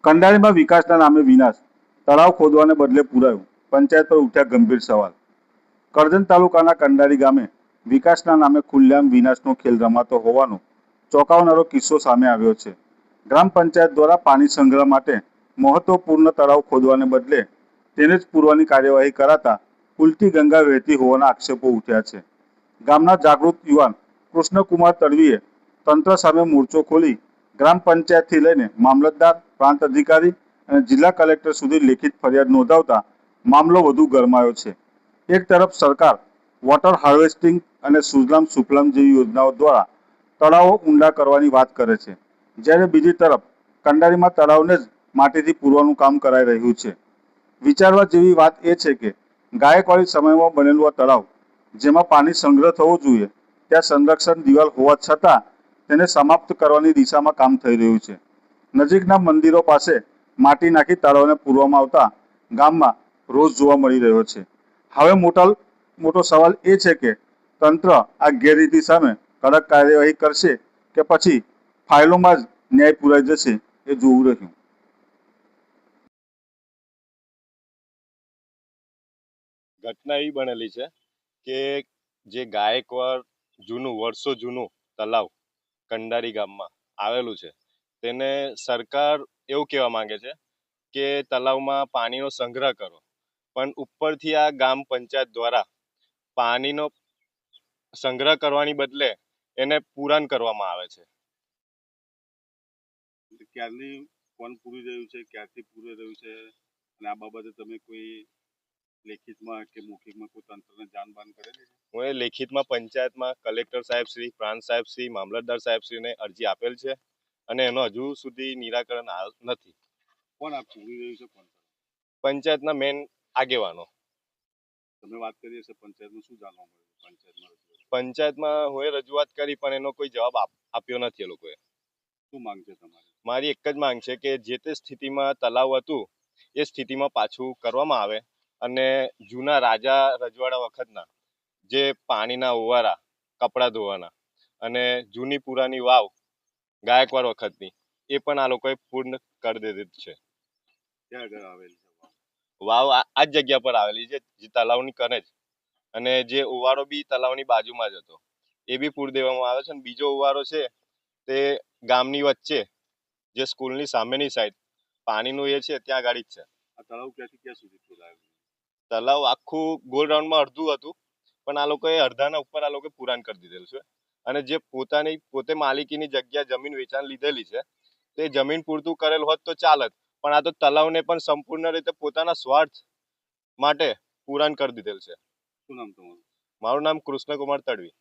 કંડારીમાં વિકાસના નામે વિનાશ, તળાવ ખોદવાને બદલે પુરાયું, પંચાયત પર ઉઠ્યા ગંભીર સવાલ. કરજણ તાલુકાના કંડારી ગામે વિકાસના નામે ખુલ્લેઆમ વિનાશનો ખેલ રમાતો હોવાનો ચોંકાવનારો કિસ્સો સામે આવ્યો છે. ગ્રામ પંચાયત દ્વારા પાણી સંગ્રહ માટે મહત્વપૂર્ણ તળાવ ખોદવાને બદલે તેને જ પૂરવાની કાર્યવાહી કરાતા ઉલટી ગંગા વહેતી હોવાના આક્ષેપો ઉઠ્યા છે. ગામના જાગૃત યુવાન કૃષ્ણકુમાર તડવીએ તંત્ર સામે મોરચો ખોલી ગ્રામ પંચાયતથી લઈને મામલતદાર, પ્રાંત અધિકારી અને જિલ્લા કલેક્ટર સુધી લેખિત ફરિયાદ નોંધાવતા મામલો વધુ ગરમાયો છે. એક તરફ સરકાર વોટર હાર્વેસ્ટિંગ અને સુજલામ સુફલામ જેવી યોજનાઓ દ્વારા તળાવો ઊંડા કરવાની વાત કરે છે, જ્યારે બીજી તરફ કંડારીમાં તળાવને જ માટીથી પૂરવાનું કામ કરાઈ રહ્યું છે. વિચારવા જેવી વાત એ છે કે ગાયકવાડી સમયમાં બનેલું આ તળાવ, જેમાં પાણી સંગ્રહ થવો જોઈએ, ત્યાં સંરક્ષણ દિવાલ હોવા છતાં તેને સમાપ્ત કરવાની દિશામાં કામ થઈ રહ્યું છે. નજીકના મંદિરો પાસે માટી નાખી તળાવને પૂરવામાં આવતા ગામમાં રોષ જોવા મળી રહ્યો છે. હવે મોટો સવાલ એ છે કે તંત્ર આ ગેરરીતિ સામે કડક કાર્યવાહી કરશે કે પછી ફાઇલોમાં જ ન્યાય પુરાઈ જશે, એ જોવું રહ્યું. ઘટના એવી બનેલી છે કે જે ગાયકવાડ જૂનું વર્ષો જૂનું તલાવ કંડારી ગામમાં આવેલું છે, તેને સરકાર એવું કહેવા માંગે છે કે તલાવમાં પાણીનો સંગ્રહ કરો, પણ ઉપરથી આ ગામ પંચાયત દ્વારા પાણીનો સંગ્રહ કરવાની બદલે એને પૂરણ કરવામાં આવે છે. ક્યારની કોણ પૂરી રહ્યું છે, ક્યારથી પૂરી રહ્યું છે, અને આ બાબતે તમે કોઈ લેખિતમાં કે મૌખિકમાં કોઈ તંત્રને જાણ કરેલી છે? હું એ લેખિતમાં પંચાયતમાં કલેક્ટર સાહેબ શ્રી, પ્રાંત સાહેબ શ્રી, મામલતદાર સાહેબ શ્રીને અરજી આપેલ છે અને એનો હજુ સુધી નિરાકરણ નથી. કોણ આ પૂરી રહ્યું છે? કોણ? પંચાયતના મેન આગેવાનો. તમે વાત કરી હશે પંચાયતમાં, શું જાણવા મળ્યું? પંચાયતમાં હું રજૂઆત કરી પણ એનો કોઈ જવાબ આપ્યો નથી. એ લોકોએ શું માંગ છે તમારી? મારી એક જ માંગ છે કે જે તે સ્થિતિમાં તલાવ હતું એ સ્થિતિમાં પાછું કરવામાં આવે અને જૂના રાજા રજવાડા વખતના જે પાણીના ઓવારા, કપડાં ધોવાના અને જૂની પુરાની વાવ ગાયકવાડ વખતની એ પણ આ લોકોએ પૂર્ણ કરી દીધી છે. ક્યાં આગળ આવેલી છે વાવ? આ જ જગ્યા પર આવેલી છે, જે તલાવની કને જ. અને જે ઓવારો બી તલાવની બાજુમાં જ હતો, એ બી પૂર દેવામાં આવે છે. અને બીજો ઓવારો છે તે ગામની વચ્ચે, જે સ્કૂલની સામેની સાઈડ પાણીનું એ છે, ત્યાં ગાડી જ છે. આ તળાવ ક્યાંથી ક્યાં સુધી ખોલાયું? તળાવ આખું ગોળ રાઉન્ડમાં અડધું હતું, પણ આ લોકોએ અડધાના ઉપર આ લોકોએ પુરાણ કરી દીધેલું છે. અને જે પોતે માલિકીની જગ્યા જમીન વેચાણ લીધેલી છે, તે જમીન પૂરતું કરેલ હોત તો ચાલત, પણ આ તો તલાવને પણ સંપૂર્ણ રીતે પોતાના સ્વાર્થ માટે પુરાણ કરી દીધેલ છે. શું નામ તમારું? મારું નામ કૃષ્ણકુમાર તડવી.